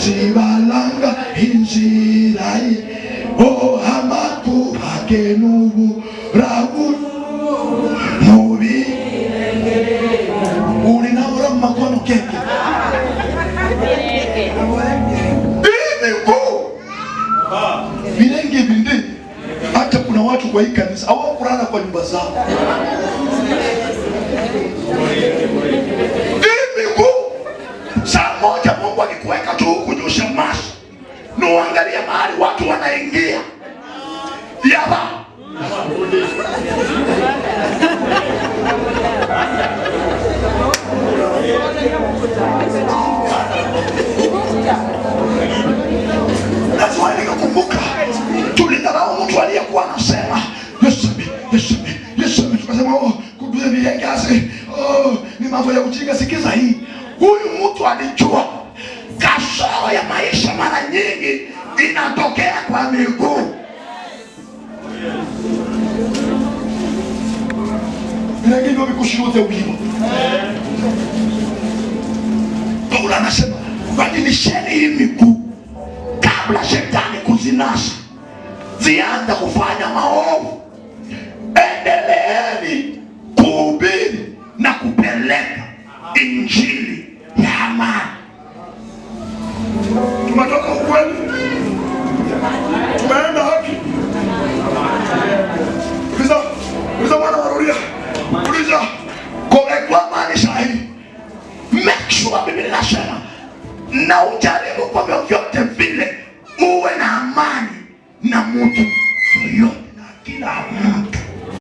zibalanga inzira amakuru ake n'uburabu mubi ulinabura mu makono keke Virenge vinde. Hata kuna watu kwa hii kanisa hawakulala kwa nyumba zao. Saa moja Mungu akikuweka tu kunyosha mashi, nuangalia mahali watu wanaingia yaba lazima nikakumbuka tulidharau mtu aliyekuwa anasema Yesu tukasema kuduze vilengazi ni mambo ya ujinga. Sikiza hii, huyu mtu alijua kasoro ya maisha mara nyingi inatokea kwa miguu. Vilengivyo vikushirote ulimo. Paulo anasema badilisheni hii miguu kabla shetani kuzinasa zianza kufanya maovu. Endeleeni kuhubiri na kupeleka injili ya amani. Tumetoka ukweli, tumeenda haki. Uliza mwana warudia, uliza kwa amani sahihi. Make sure Biblia inasema na ujaribu kwa vyovyote vile uwe na amani na mtu